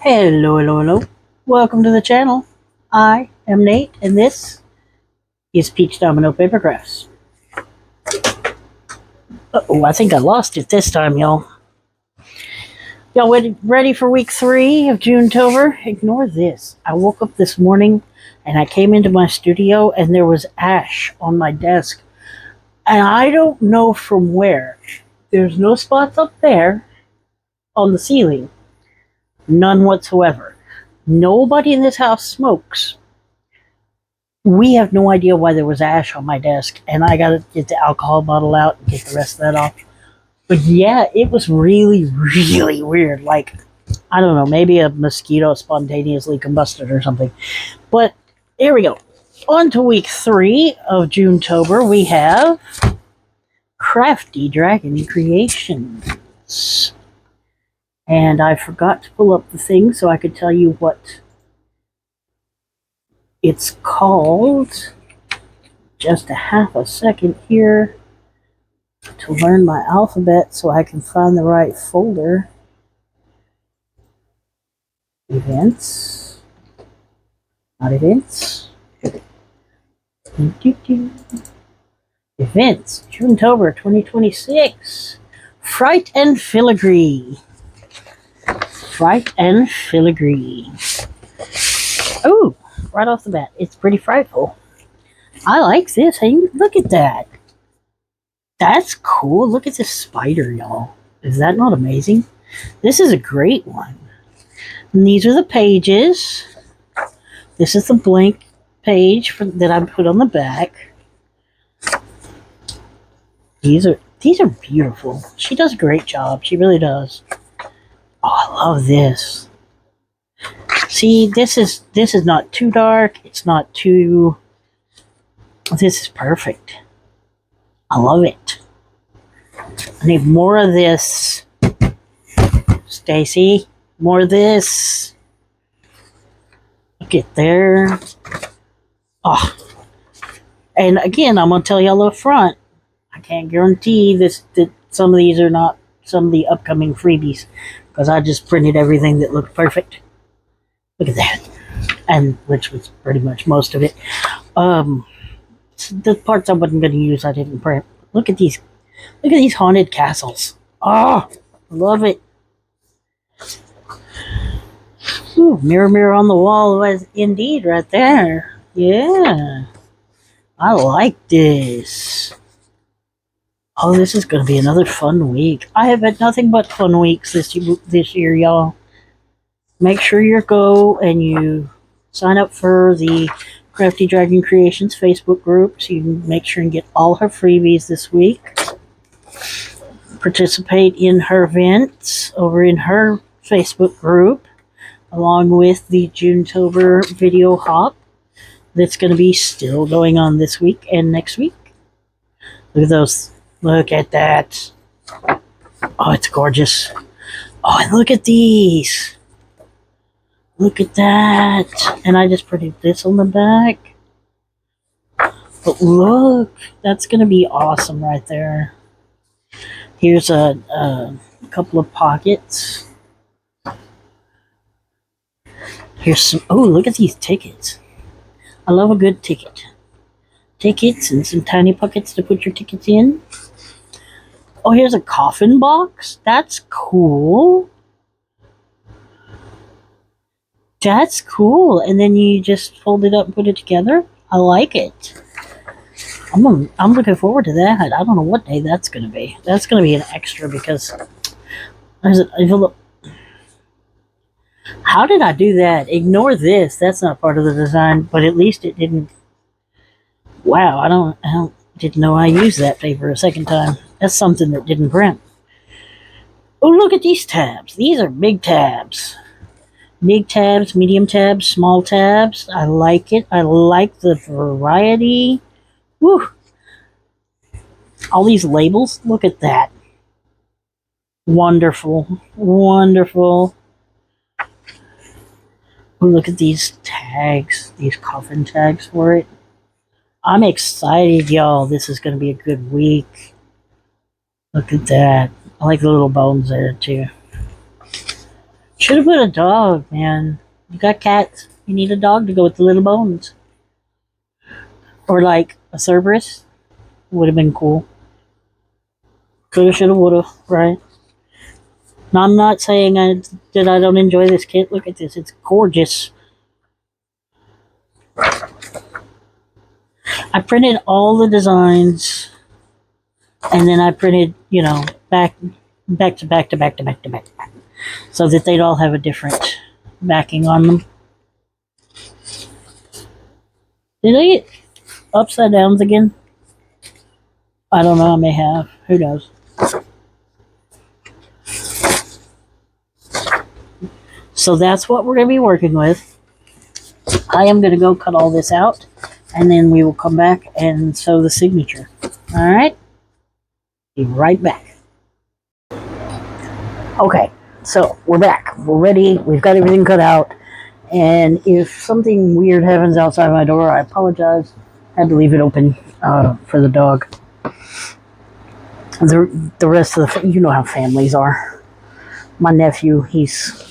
Hello, hello, hello. Welcome to the channel. I am Nate, and this is Peach Domino Paper Crafts. Uh-oh, I think I lost it this time, y'all. Y'all ready for week 3 of Junetober? Ignore this. I woke up this morning, and I came into my studio, and there was ash on my desk. And I don't know from where. There's no spots up there on the ceiling. None whatsoever. Nobody in this house smokes. We have no idea why there was ash on my desk, and I gotta get the alcohol bottle out and get the rest of that off. But yeah, it was really, really weird. Like, I don't know, maybe a mosquito spontaneously combusted or something. But here we go. On to week 3 of Junetober, we have Crafty Dragon Creations. And I forgot to pull up the thing so I could tell you what it's called. Just a half a second here to learn my alphabet so I can find the right folder. Events. Not events. Events. Junetober 2026. Fright and Filigree. Fright and Filigree. Oh, right off the bat, it's pretty frightful. I like this. Hey, look at that. That's cool. Look at this spider, y'all. Is that not amazing? This is a great one. And these are the pages. This is the blank page that I put on the back. These are beautiful. She does a great job. She really does. Oh, I love this. See, this is not too dark. It's not too... This is perfect. I love it. I need more of this. Stacy, more of this. Look at there. Oh. And again, I'm going to tell y'all up front, I can't guarantee that some of these are not some of the upcoming freebies, because I just printed everything that looked perfect. Look at that. And which was pretty much most of it. The parts I wasn't going to use, I didn't print. Look at these haunted castles. Oh, love it. Ooh, mirror, mirror on the wall was indeed right there. Yeah. I like this. Oh, this is going to be another fun week. I have had nothing but fun weeks this year, y'all. Make sure you go and you sign up for the Crafty Dragon Creations Facebook group so you can make sure and get all her freebies this week. Participate in her events over in her Facebook group, along with the Junetober video hop that's going to be still going on this week and next week. Look at those. Look at that. Oh, it's gorgeous. Oh, and look at these. Look at that. And I just printed this on the back. But look, that's going to be awesome right there. Here's a couple of pockets. Here's some, oh, look at these tickets. I love a good ticket. Tickets and some tiny pockets to put your tickets in. Oh, here's a coffin box. That's cool. That's cool. And then you just fold it up and put it together. I like it. I'm looking forward to that. I don't know what day that's going to be. That's going to be an extra because how did I do that? Ignore this. That's not part of the design, but at least it didn't. Wow, I didn't know I used that paper a second time. That's something that didn't print. Oh, look at these tabs. These are big tabs. Big tabs, medium tabs, small tabs. I like it. I like the variety. Woo! All these labels. Look at that. Wonderful. Wonderful. Oh, look at these tags. These coffin tags for it. I'm excited, y'all. This is going to be a good week. Look at that. I like the little bones there, too. Should have put a dog, man. You got cats. You need a dog to go with the little bones. Or like a Cerberus. Would have been cool. Coulda, shoulda, woulda, right? Now, I'm not saying that I don't enjoy this kit. Look at this. It's gorgeous. I printed all the designs, and then I printed, back to back to back to back to back, so that they'd all have a different backing on them. Did I get upside downs again? I don't know. I may have. Who knows? So that's what we're going to be working with. I am going to go cut all this out, and then we will come back and sew the signature. All right? Be right back. Okay, so we're back. We're ready. We've got everything cut out. And if something weird happens outside my door, I apologize. I had to leave it open for the dog. The rest of the... You know how families are. My nephew, he's...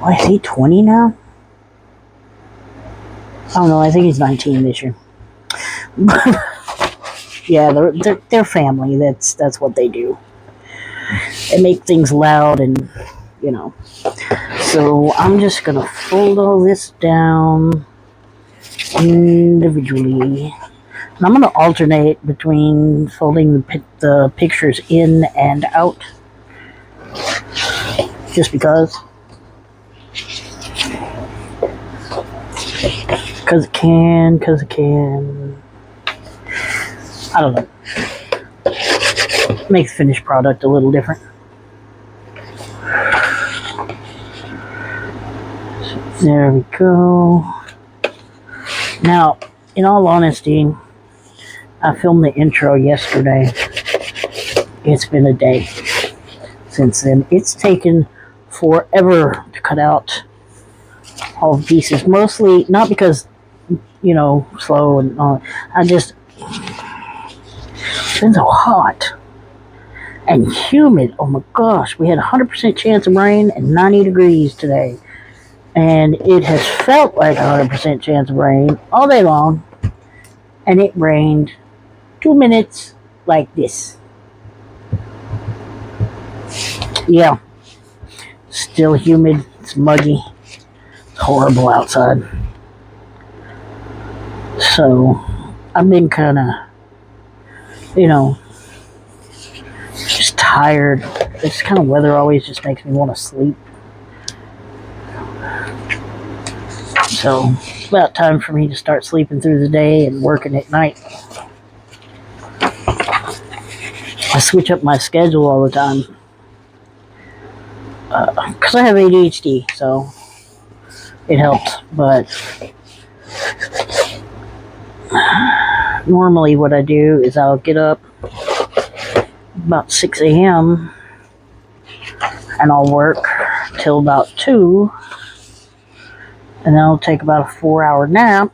What, is he 20 now? I don't know. I think he's 19 this year. Yeah, they're family. That's what they do. They make things loud and, So I'm just going to fold all this down individually. And I'm going to alternate between folding the pictures in and out. Just because. Because it can. I don't know. Makes the finished product a little different. There we go. Now, in all honesty, I filmed the intro yesterday. It's been a day since then. It's taken forever to cut out all the pieces. Mostly, not because, slow and all. It's been so hot and humid. Oh my gosh, we had 100% chance of rain and 90 degrees today. And it has felt like 100% chance of rain all day long. And it rained 2 minutes like this. Yeah. Still humid. It's muggy. It's horrible outside. So, I've been kind of, just tired. This kind of weather always just makes me want to sleep. So, it's about time for me to start sleeping through the day and working at night. I switch up my schedule all the time. Because I have ADHD, so it helps. But normally what I do is I'll get up about 6 a.m. and I'll work till about 2. And then I'll take about a 4-hour nap.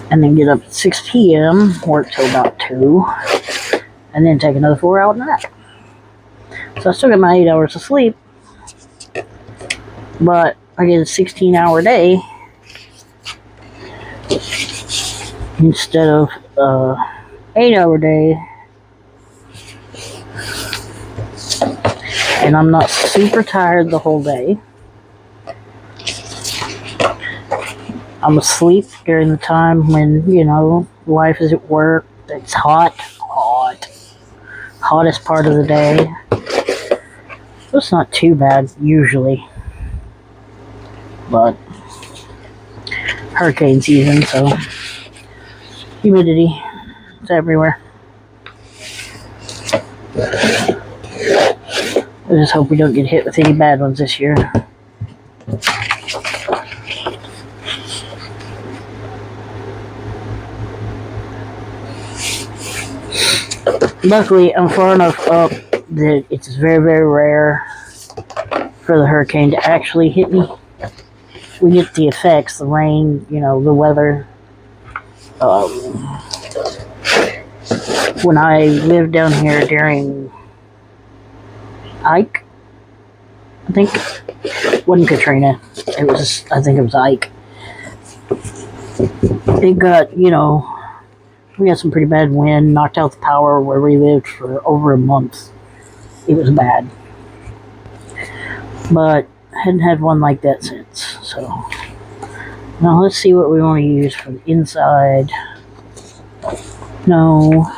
And then get up at 6 p.m., work till about 2. And then take another 4-hour nap. So I still get my 8 hours of sleep. But I get a 16-hour day. Instead of 8-hour day. And I'm not super tired the whole day. I'm asleep during the time when, wife is at work. It's hot. Hottest part of the day. So it's not too bad, usually. But hurricane season, so humidity is everywhere. I just hope we don't get hit with any bad ones this year. Luckily, I'm far enough up that it's very, very rare for the hurricane to actually hit me. We get the effects, the rain, the weather. When I lived down here during Ike, I think. It wasn't Katrina. I think it was Ike. It got, we had some pretty bad wind, knocked out the power where we lived for over a month. It was bad. But I hadn't had one like that since. So now let's see what we want to use for the inside. No.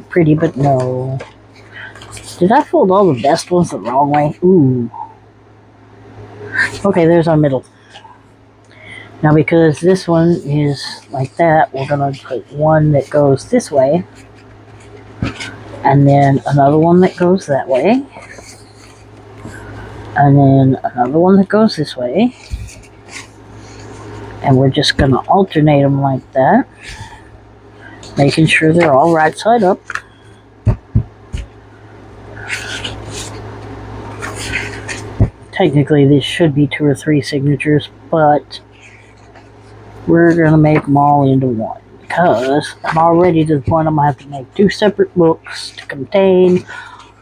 Pretty, but no. Did I fold all the best ones the wrong way? Ooh. Okay, there's our middle. Now because this one is like that, we're going to put one that goes this way. And then another one that goes that way. And then another one that goes this way. And we're just going to alternate them like that. Making sure they're all right side up. Technically, this should be 2 or 3 signatures, but we're going to make them all into one. Because I'm already to the point I'm going to have to make 2 separate books to contain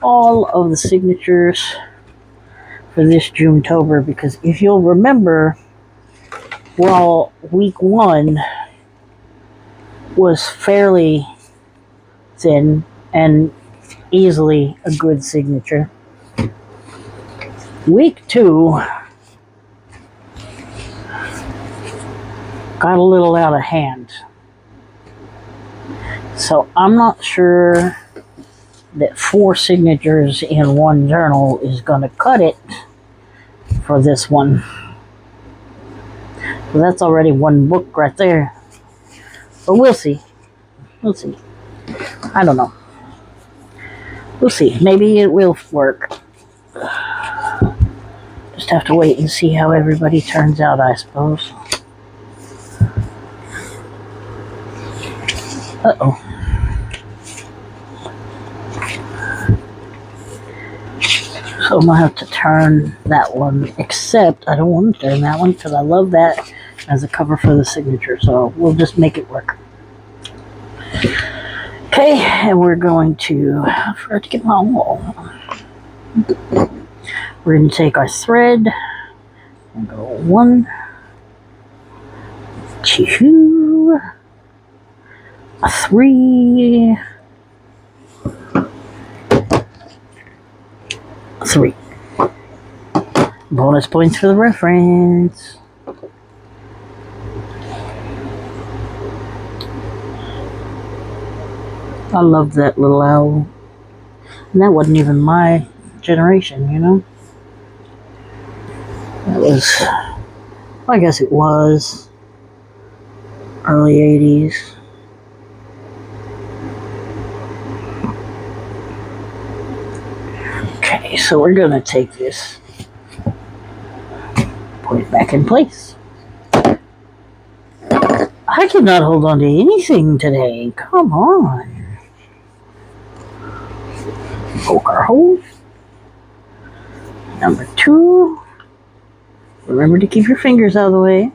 all of the signatures for this Junetober. Because if you'll remember, well, week 1 was fairly thin and easily a good signature. Week 2 got a little out of hand. So I'm not sure that 4 signatures in one journal is going to cut it for this one. So that's already one book right there. But we'll see. We'll see. I don't know. We'll see. Maybe it will work. Just have to wait and see how everybody turns out, I suppose. Uh-oh. So I'm going to have to turn that one, except I don't want to turn that one because I love that as a cover for the signature. So we'll just make it work. Okay, and we're going to, I forgot to get my wall. We're going to take our thread and go 1, 2, 3, 3. Bonus points for the reference. I love that little owl. And that wasn't even my generation, you know? That was, I guess it was, early 80s. Okay, so we're going to take this, put it back in place. I cannot hold on to anything today. Come on. Poke our hole. Number 2. Remember to keep your fingers out of the way.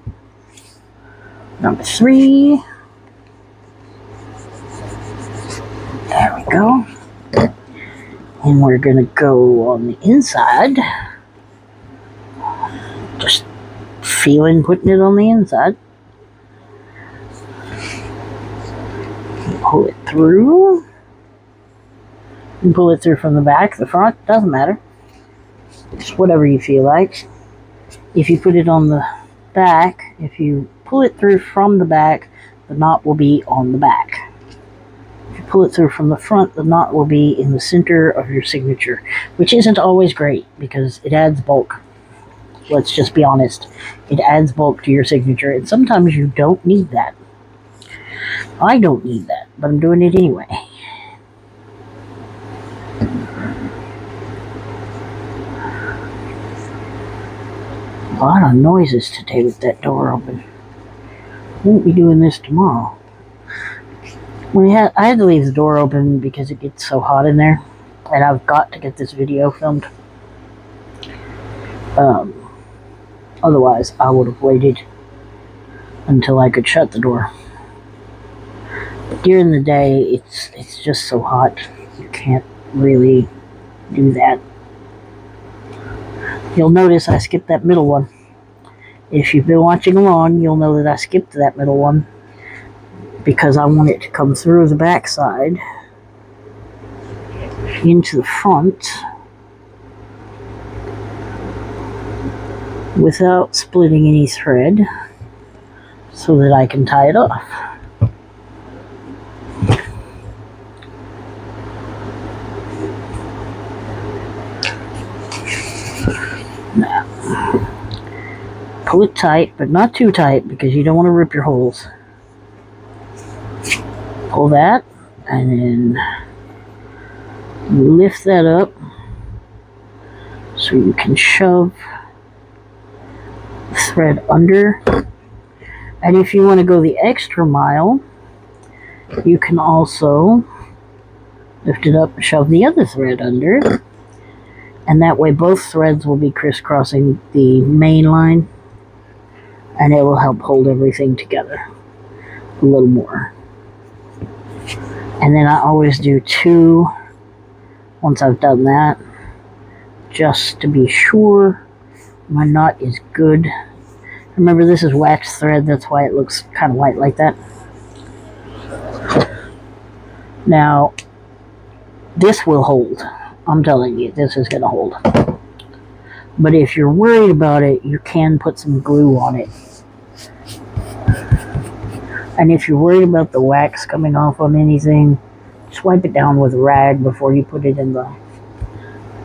Number 3. There we go. And we're going to go on the inside. Just feeling putting it on the inside. Pull it through. You can pull it through from the back, the front, doesn't matter. Just whatever you feel like. If you put it on the back, if you pull it through from the back, the knot will be on the back. If you pull it through from the front, the knot will be in the center of your signature, which isn't always great because it adds bulk. Let's just be honest. It adds bulk to your signature, and sometimes you don't need that. I don't need that, but I'm doing it anyway. A lot of noises today with that door open. Won't be doing this tomorrow. I had to leave the door open because it gets so hot in there, and I've got to get this video filmed. Otherwise, I would have waited until I could shut the door. During the day, it's just so hot. You can't really do that. You'll notice I skipped that middle one. If you've been watching along, you'll know that I skipped that middle one because I want it to come through the back side into the front without splitting any thread so that I can tie it off. Now, pull it tight, but not too tight because you don't want to rip your holes. Pull that and then lift that up so you can shove the thread under. And if you want to go the extra mile, you can also lift it up and shove the other thread under. And that way both threads will be crisscrossing the main line, and it will help hold everything together a little more. And then I always do two once I've done that, just to be sure my knot is good. Remember, this is wax thread, that's why it looks kind of white like that. Now, this will hold. I'm telling you, this is going to hold. But if you're worried about it, you can put some glue on it. And if you're worried about the wax coming off on anything, just wipe it down with a rag before you put it in the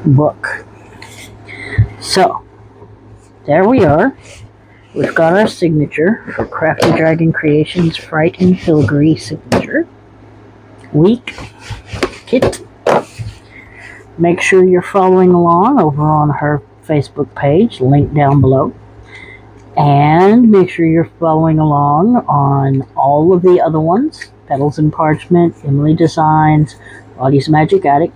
book. So, there we are. We've got our signature for Crafty Dragon Creations Fright and Filigree signature. Week kit. Make sure you're following along over on her Facebook page, link down below. And make sure you're following along on all of the other ones. Petals and Parchment, Emily Designs, Lottie's Magic Attic.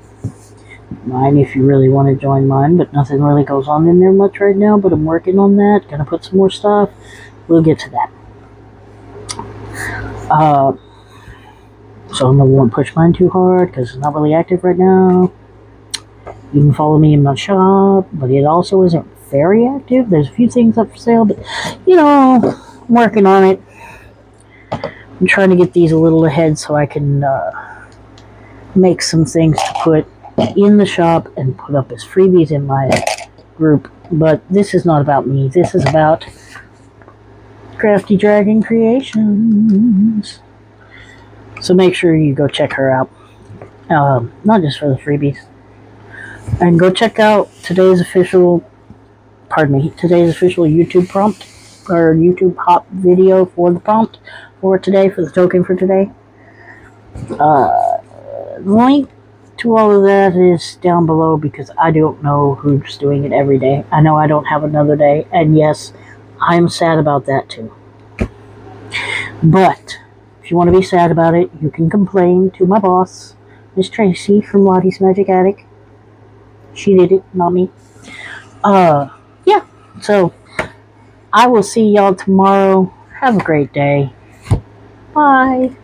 Mine if you really want to join mine, but nothing really goes on in there much right now, but I'm working on that. Gonna put some more stuff. We'll get to that. So I won't push mine too hard because it's not really active right now. You can follow me in my shop, but it also isn't very active. There's a few things up for sale, but you know, I'm working on it. I'm trying to get these a little ahead so I can make some things to put in the shop and put up as freebies in my group. But this is not about me. This is about Crafty Dragon Creations. So make sure you go check her out. Not just for the freebies. And go check out today's official YouTube prompt, or YouTube hop video for the prompt for today, for the token for today. Link to all of that is down below because I don't know who's doing it every day. I know I don't have another day, and yes, I'm sad about that too. But if you want to be sad about it, you can complain to my boss, Miss Tracy from Lottie's Magic Attic. She did it, not me. Yeah, so I will see y'all tomorrow. Have a great day. Bye.